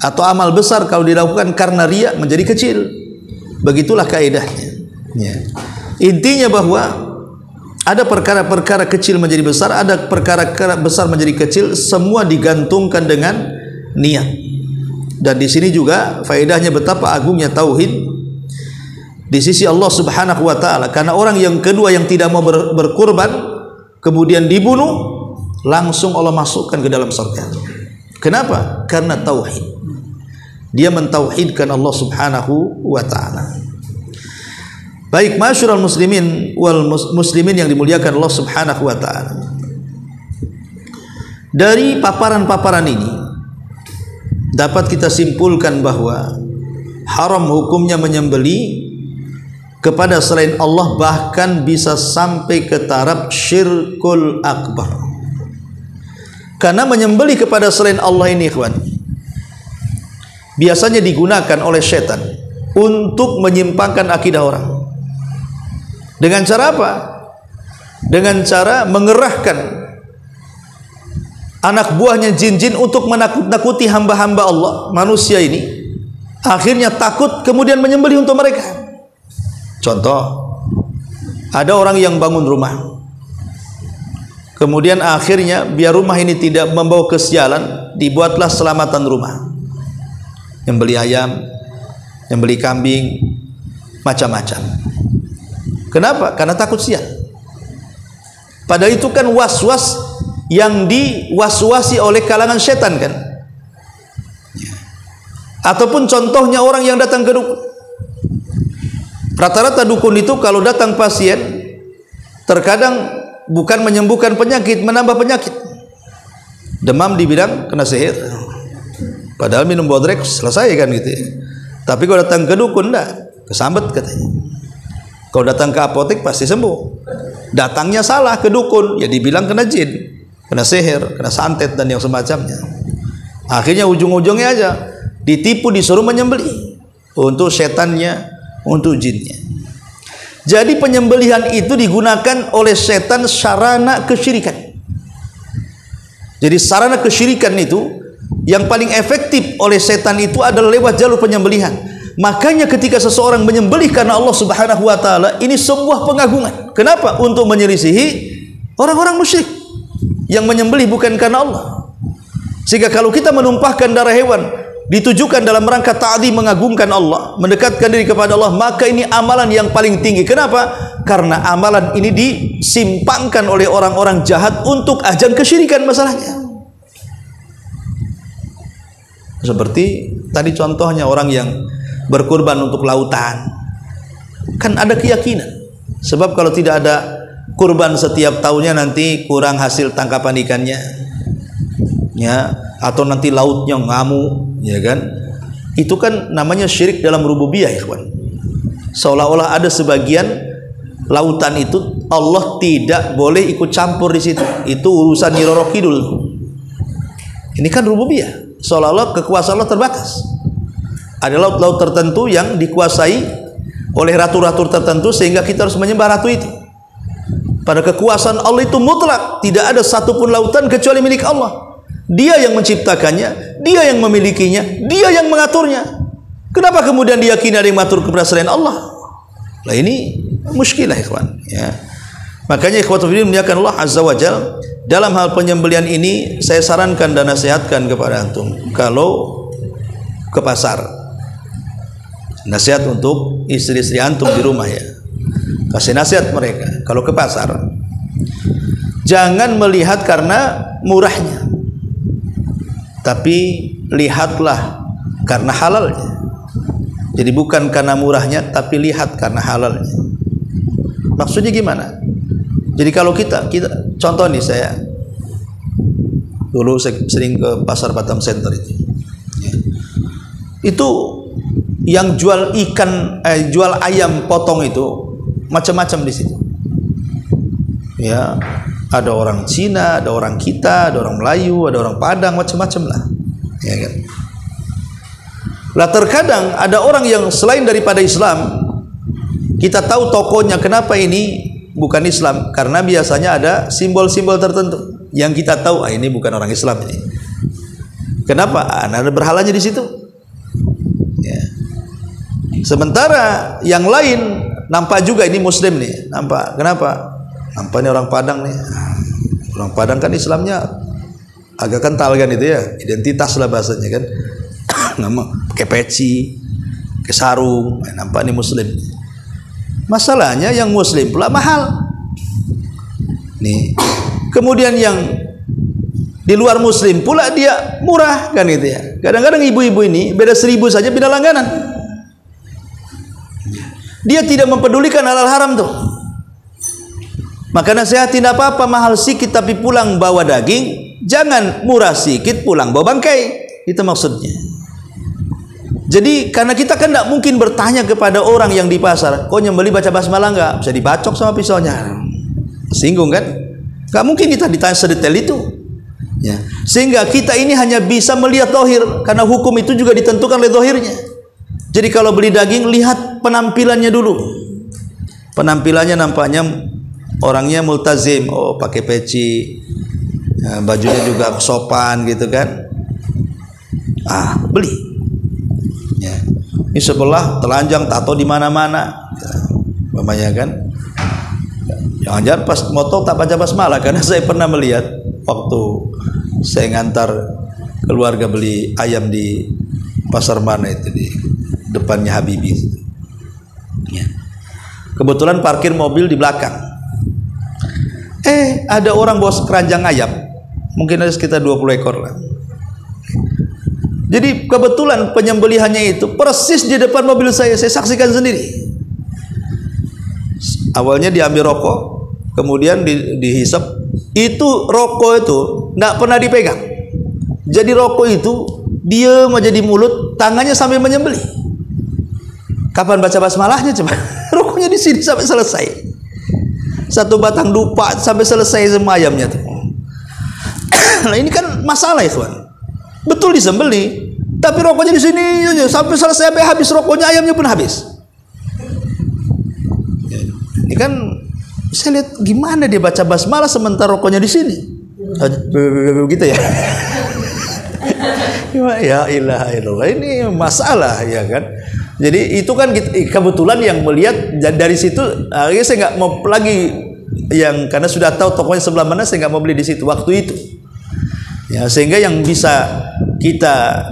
atau amal besar kalau dilakukan karena riya menjadi kecil. Begitulah kaidahnya. Ya. Intinya bahwa ada perkara-perkara kecil menjadi besar, ada perkara besar menjadi kecil, semua digantungkan dengan niat. Dan di sini juga faedahnya betapa agungnya tauhid di sisi Allah Subhanahu wa taala, karena orang yang kedua yang tidak mau berkurban kemudian dibunuh, langsung Allah masukkan ke dalam surga. Kenapa? Karena tauhid. Dia mentauhidkan Allah Subhanahu wa taala. Baik, masyarul muslimin wal muslimin yang dimuliakan Allah Subhanahu wa taala. Dari paparan-paparan ini dapat kita simpulkan bahwa haram hukumnya menyembelih kepada selain Allah, bahkan bisa sampai ke taraf syirkul akbar. Karena menyembelih kepada selain Allah ini, ikhwan, biasanya digunakan oleh setan untuk menyimpangkan akidah orang. Dengan cara apa? Dengan cara mengerahkan anak buahnya jin-jin untuk menakut-nakuti hamba-hamba Allah, manusia ini, akhirnya takut kemudian menyembelih untuk mereka. Contoh, ada orang yang bangun rumah, kemudian akhirnya biar rumah ini tidak membawa kesialan, dibuatlah selamatan rumah, nyembelih ayam, nyembelih kambing, macam-macam. Kenapa? Karena takut sial. Padahal itu kan was-was yang diwaswasi oleh kalangan setan kan. Ataupun contohnya orang yang datang ke dukun. Rata-rata dukun itu kalau datang pasien, terkadang bukan menyembuhkan penyakit, menambah penyakit. Demam dibilang kena sihir, padahal minum bodrek selesai kan gitu ya. Tapi kalau datang ke dukun, enggak, kesambet katanya. Kalau datang ke apotek pasti sembuh. Datangnya salah ke dukun, ya dibilang kena jin, kena sihir, kena santet dan yang semacamnya. Akhirnya ujung-ujungnya aja ditipu, disuruh menyembelih untuk setannya, untuk jinnya. Jadi penyembelihan itu digunakan oleh setan sarana kesyirikan. Jadi sarana kesyirikan itu yang paling efektif oleh setan itu adalah lewat jalur penyembelihan. Makanya ketika seseorang menyembelih karena Allah Subhanahu wa taala, ini sebuah pengagungan. Kenapa? Untuk menyelisihi orang-orang musyrik yang menyembelih bukan karena Allah. Sehingga kalau kita menumpahkan darah hewan ditujukan dalam rangka ta'zim, mengagungkan Allah, mendekatkan diri kepada Allah, maka ini amalan yang paling tinggi. Kenapa? Karena amalan ini disimpangkan oleh orang-orang jahat untuk ajang kesyirikan masalahnya. Seperti tadi contohnya orang yang berkurban untuk lautan, kan ada keyakinan, sebab kalau tidak ada kurban setiap tahunnya nanti kurang hasil tangkapan ikannya, ya, atau nanti lautnya ngamuk, ya kan? Itu kan namanya syirik dalam rububiyah, ikhwan. Seolah-olah ada sebagian lautan itu Allah tidak boleh ikut campur di situ. Itu urusan Nyi Roro Kidul. Ini kan rububiyah. Seolah-olah kekuasaan Allah terbatas. Ada laut-laut tertentu yang dikuasai oleh ratu-ratu tertentu sehingga kita harus menyembah ratu itu. Pada kekuasaan Allah itu mutlak, tidak ada satupun lautan kecuali milik Allah. Dia yang menciptakannya, dia yang memilikinya, dia yang mengaturnya. Kenapa kemudian diyakini ada yang mengatur kepada selain Allah? Nah ini muskilah, ikhwan, ya. Makanya ikhwatul fillah muliakan Allah azza wajal, dalam hal penyembelihan ini saya sarankan dan nasihatkan kepada antum, kalau ke pasar, nasihat untuk istri-istri antum di rumah, ya, kasih nasihat mereka, kalau ke pasar jangan melihat karena murahnya, tapi lihatlah karena halalnya. Jadi bukan karena murahnya, tapi lihat karena halalnya. Maksudnya gimana? Jadi kalau kita contoh nih, saya dulu sering ke pasar Batam Center itu yang jual ikan, jual ayam potong itu macam-macam di situ. Ya, ada orang Cina, ada orang kita, ada orang Melayu, ada orang Padang, macam-macam lah, ya kan. Lah terkadang ada orang yang selain daripada Islam, kita tahu tokonya, kenapa ini bukan Islam? Karena biasanya ada simbol-simbol tertentu yang kita tahu, ini bukan orang Islam ini. Kenapa? Ada berhalanya di situ. Ya. Sementara yang lain nampak juga ini Muslim nih, nampak. Kenapa? Nampak ini orang Padang nih. Orang Padang kan Islamnya agak kental kan itu, ya, identitas lah bahasanya kan. nggak mau pakai peci, pakai sarung, nampak nih muslim. Masalahnya yang muslim pula mahal. Nih, kemudian yang di luar muslim pula dia murah kan gitu ya. Kadang-kadang ibu-ibu ini beda 1.000 saja pindah langganan. Dia tidak mempedulikan halal haram tuh. Maka nasihat tidak apa-apa mahal sikit tapi pulang bawa daging, jangan murah sikit pulang bawa bangkai. Itu maksudnya. Jadi karena kita kan tidak mungkin bertanya kepada orang yang di pasar, kau nyembeli baca basmalah enggak? Bisa dibacok sama pisaunya. Singgung kan? Gak mungkin kita ditanya sedetail itu ya. Sehingga kita ini hanya bisa melihat zahir, karena hukum itu juga ditentukan oleh zahirnya. Jadi kalau beli daging, lihat penampilannya dulu. Penampilannya nampaknya orangnya multazim, oh pakai peci ya, bajunya juga sopan gitu kan, beli ya. Ini sebelah telanjang tato di mana-mana ya, namanya kan. Jangan-jangan pas motor tak baca basmalah, karena saya pernah melihat waktu saya ngantar keluarga beli ayam di pasar mana itu di depannya Habibie ya. Kebetulan parkir mobil di belakang, ada orang bawa keranjang ayam, mungkin ada sekitar 20 ekor lah. Jadi kebetulan penyembelihannya itu persis di depan mobil saya saksikan sendiri. Awalnya diambil rokok, kemudian dihisap. Itu rokok itu tidak pernah dipegang. Jadi rokok itu diam aja di mulut, tangannya sambil menyembelih. Kapan baca basmalahnya coba? Rokoknya di sini sampai selesai. Satu batang dupa sampai selesai semua ayamnya tuh. Nah ini kan masalah ya kawan. Betul disembelih, tapi rokoknya di sini sampai selesai, sampai habis rokoknya, ayamnya pun habis. Ini kan saya lihat gimana dia baca basmalah sementara rokoknya di sini. Begitu ya. Ya ilaha illallah, ini masalah ya kan. Jadi itu kan kebetulan yang melihat dari situ. Akhirnya saya nggak mau lagi yang, karena sudah tahu tokonya sebelah mana, saya nggak mau beli di situ waktu itu. Ya, sehingga yang bisa kita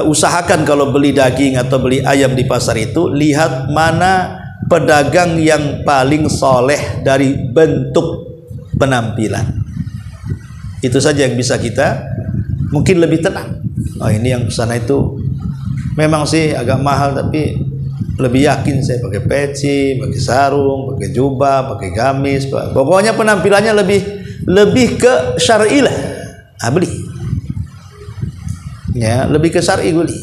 usahakan kalau beli daging atau beli ayam di pasar itu, lihat mana pedagang yang paling soleh dari bentuk penampilan. Itu saja yang bisa kita mungkin lebih tenang. Oh ini yang sana itu memang sih agak mahal, tapi lebih yakin saya pakai peci, pakai sarung, pakai jubah, pakai gamis, pokoknya penampilannya lebih ke syar'i lah. Beli ya, lebih ke syar'i beli.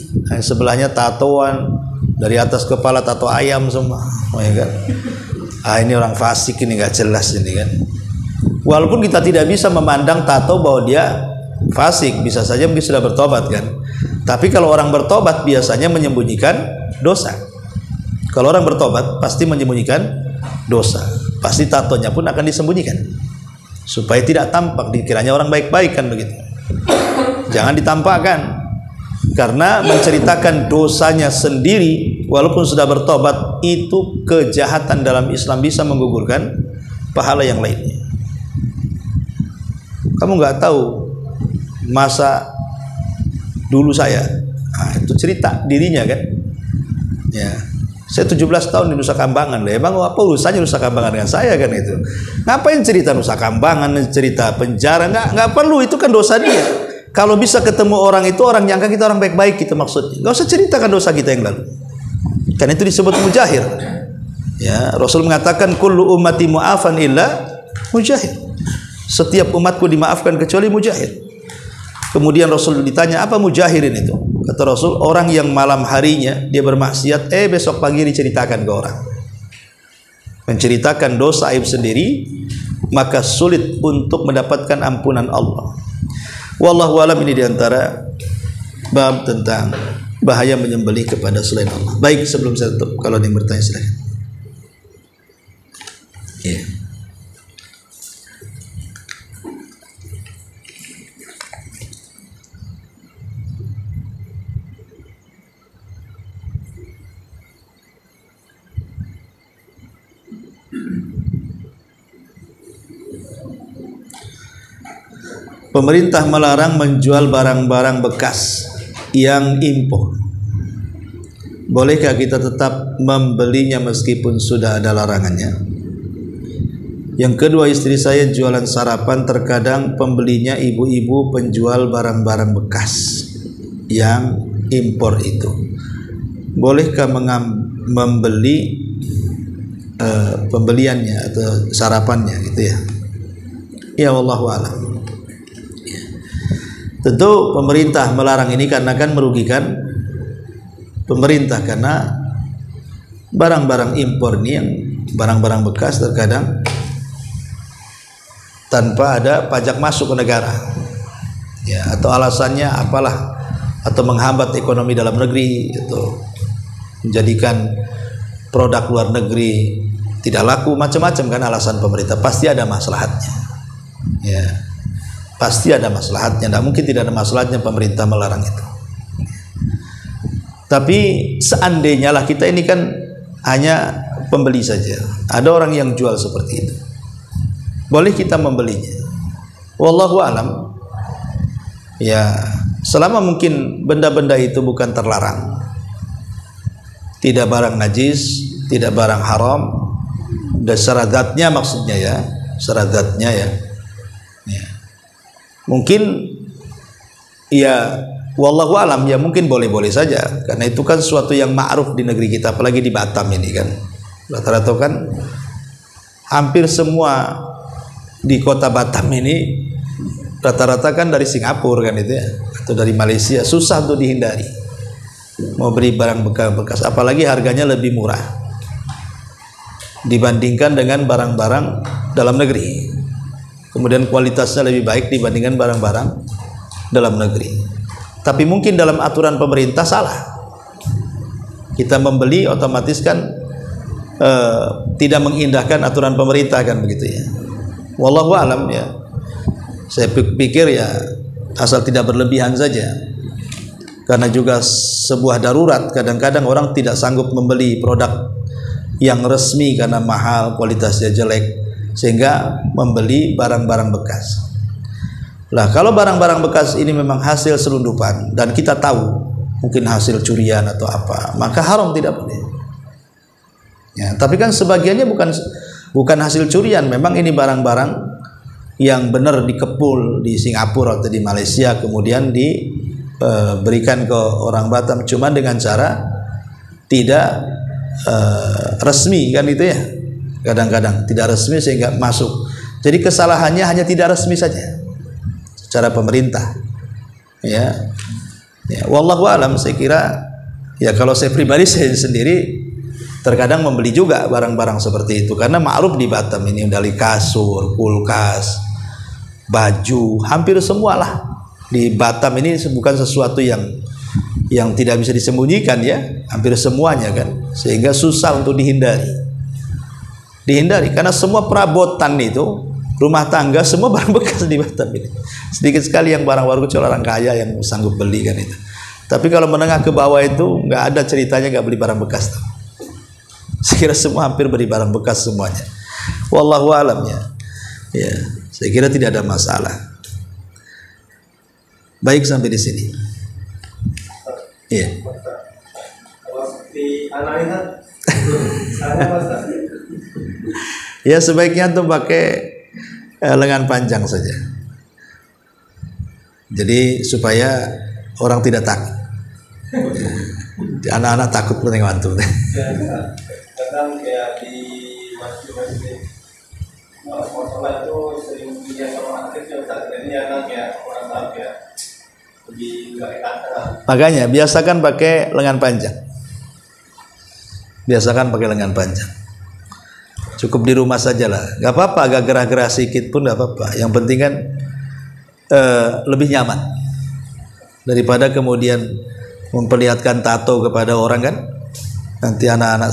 Sebelahnya tatoan, dari atas kepala tato ayam semua, oh ya kan. Ini orang fasik ini, nggak jelas ini kan. Walaupun kita tidak bisa memandang tato bahwa dia fasik, bisa saja mungkin sudah bertobat kan. Tapi kalau orang bertobat biasanya menyembunyikan dosa. Kalau orang bertobat pasti menyembunyikan dosa, pasti tatonya pun akan disembunyikan supaya tidak tampak, dikiranya orang baik-baik kan begitu. Jangan ditampakkan, karena menceritakan dosanya sendiri walaupun sudah bertobat itu kejahatan dalam Islam, bisa menggugurkan pahala yang lainnya. Kamu nggak tahu masa dulu saya, itu cerita dirinya kan ya. Saya 17 tahun di Nusa Kambangan, emang apa urusannya Nusa Kambangan dengan saya kan itu? Ngapain cerita Nusa Kambangan, cerita penjara? Nggak perlu, itu kan dosa dia. Kalau bisa ketemu orang itu, orang nyangka kita orang baik-baik gitu maksudnya. Nggak usah ceritakan dosa kita yang lalu. Kan itu disebut mujahir. Ya, Rasul mengatakan kullu ummati mu'afan illa mujahir. Setiap umatku dimaafkan kecuali mujahir. Kemudian Rasul ditanya, apa mujahirin itu? Kata Rasul, orang yang malam harinya dia bermaksiat, besok pagi diceritakan ke orang, menceritakan dosa aib sendiri, maka sulit untuk mendapatkan ampunan Allah. Wallahu alam, ini diantara bab tentang bahaya menyembelih kepada selain Allah. Baik, sebelum saya tutup, kalau ada yang bertanya silakan. Yeah. Pemerintah melarang menjual barang-barang bekas yang impor, bolehkah kita tetap membelinya meskipun sudah ada larangannya? Yang kedua, istri saya jualan sarapan, terkadang pembelinya ibu-ibu penjual barang-barang bekas yang impor itu. Bolehkah membeli pembeliannya atau sarapannya gitu ya? Ya wallahu a'lam. Tentu pemerintah melarang ini karena kan merugikan pemerintah, karena barang-barang impor ini yang barang-barang bekas terkadang tanpa ada pajak masuk ke negara ya, atau alasannya apalah, atau menghambat ekonomi dalam negeri, itu menjadikan produk luar negeri tidak laku, macam-macam kan alasan pemerintah. Pasti ada maslahatnya ya, pasti ada maslahatnya. Tidak mungkin tidak ada maslahatnya pemerintah melarang itu. Tapi seandainya lah, kita ini kan hanya pembeli saja, ada orang yang jual seperti itu, boleh kita membelinya? Wallahu alam ya, selama mungkin benda-benda itu bukan terlarang, tidak barang najis, tidak barang haram, dan syaratnya maksudnya ya, syaratnya ya, mungkin ya wallahu alam ya, mungkin boleh-boleh saja, karena itu kan sesuatu yang ma'ruf di negeri kita, apalagi di Batam ini kan rata-rata kan hampir semua di kota Batam ini rata-rata kan dari Singapura kan itu ya, atau dari Malaysia, susah untuk dihindari mau beli barang bekas, apalagi harganya lebih murah dibandingkan dengan barang-barang dalam negeri, kemudian kualitasnya lebih baik dibandingkan barang-barang dalam negeri. Tapi mungkin dalam aturan pemerintah salah, kita membeli otomatis kan tidak mengindahkan aturan pemerintah kan begitu ya. Wallahu alam ya, saya pikir ya asal tidak berlebihan saja, karena juga sebuah darurat, kadang-kadang orang tidak sanggup membeli produk yang resmi karena mahal, kualitasnya jelek, sehingga membeli barang-barang bekas. Lah kalau barang-barang bekas ini memang hasil selundupan dan kita tahu mungkin hasil curian atau apa, maka haram, tidak boleh ya. Tapi kan sebagiannya bukan hasil curian, memang ini barang-barang yang benar dikepul di Singapura atau di Malaysia, kemudian diberikan ke orang Batam, cuma dengan cara tidak resmi kan itu ya, kadang-kadang tidak resmi sehingga masuk. Jadi kesalahannya hanya tidak resmi saja secara pemerintah ya. Wallahu alam, saya kira ya, kalau saya pribadi, saya sendiri terkadang membeli juga barang-barang seperti itu, karena ma'ruf di Batam ini dari kasur, kulkas, baju, hampir semualah di Batam ini bukan sesuatu yang tidak bisa disembunyikan ya, hampir semuanya kan, sehingga susah untuk dihindari karena semua perabotan itu, rumah tangga, semua barang bekas di Batam ini. Sedikit sekali yang barang baru, kecuali orang kaya yang sanggup beli kan itu. Tapi kalau menengah ke bawah itu nggak ada ceritanya nggak beli barang bekas tuh. Saya kira semua hampir beli barang bekas semuanya. Wallahu alam ya, saya kira tidak ada masalah. Baik, sampai di sini. Iya. Ya sebaiknya tuh pakai lengan panjang saja. Jadi supaya orang tidak takut. Anak-anak takut menengok antum. Kadang kayak di masjid-masjid sholat itu sering punya sama aktif yang saat ini anak ya orang tahu ya lebih nggak enak. Makanya biasakan pakai lengan panjang. Biasakan pakai lengan panjang. Cukup di rumah saja lah, nggak apa-apa, agak gerah-gerah sedikit pun nggak apa-apa. Yang penting kan lebih nyaman daripada kemudian memperlihatkan tato kepada orang kan. Nanti anak-anak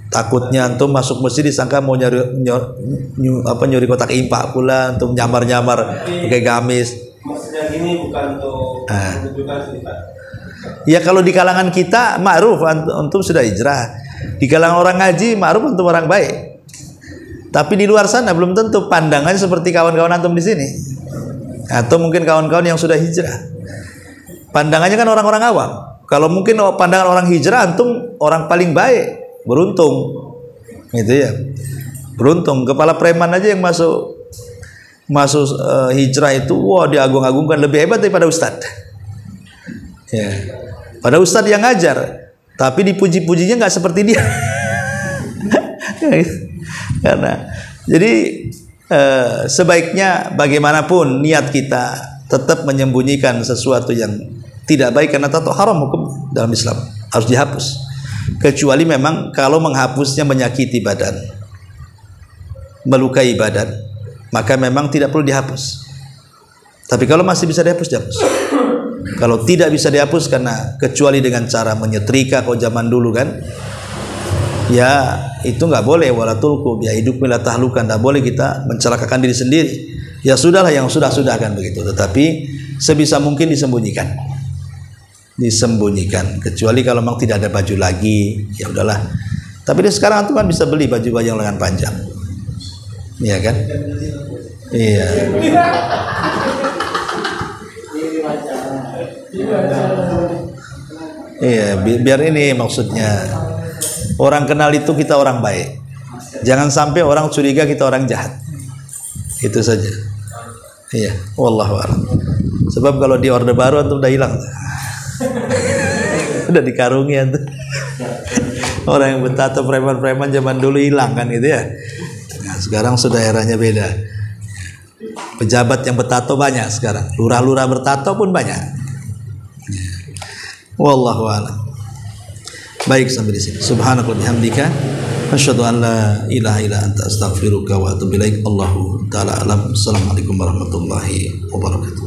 takutnya antum masuk masjid disangka mau nyuri kotak impak pula, antum nyamar-nyamar pakai gamis. Maksudnya gini bukan untuk menunjukkan sifat. Ya kalau di kalangan kita ma'ruf, antum sudah hijrah. Di kalangan orang ngaji ma'ruf, antum orang baik. Tapi di luar sana belum tentu pandangannya seperti kawan-kawan antum di sini, atau mungkin kawan-kawan yang sudah hijrah. pandangannya kan orang-orang awam. Kalau mungkin pandangan orang hijrah, antum orang paling baik, beruntung, gitu ya. Beruntung. Kepala preman aja yang masuk hijrah itu, wah diagung-agungkan, lebih hebat daripada ustadz. Ya. Pada ustadz yang ngajar, tapi dipuji-pujinya nggak seperti dia. Karena jadi sebaiknya bagaimanapun niat kita tetap menyembunyikan sesuatu yang tidak baik, karena tato haram hukum dalam Islam, harus dihapus. Kecuali memang kalau menghapusnya menyakiti badan, melukai badan, maka memang tidak perlu dihapus. Tapi kalau masih bisa dihapus, dihapus. Kalau tidak bisa dihapus, karena kecuali dengan cara menyetrika, kalau zaman dulu kan, ya itu nggak boleh. Wala tulqu biaidikum ila tahlukan, nggak boleh kita mencelakakan diri sendiri. Ya sudahlah, yang sudah-sudah kan begitu. Tetapi sebisa mungkin disembunyikan, kecuali kalau memang tidak ada baju lagi, ya udahlah. Tapi sekarang tuh kan bisa beli baju yang lengan panjang, iya kan? Iya. Iya, biar ini maksudnya orang kenal itu kita orang baik. Jangan sampai orang curiga kita orang jahat. Itu saja. Iya, wallahu a'lam. Sebab kalau di orde baru antum udah hilang. Udah dikarungi antum. Orang yang bertato preman-preman zaman dulu hilang kan gitu ya. Nah, sekarang sudah eranya beda. Pejabat yang bertato banyak sekarang. Lurah-lurah bertato pun banyak. Wallahu a'lam. Baik, sampai di sini. Subhanakallahumma bihamdika asyhadu an la ilaha illa anta astaghfiruka wa atubu ilaik. Allahu taala alam. Assalamualaikum warahmatullahi wabarakatuh.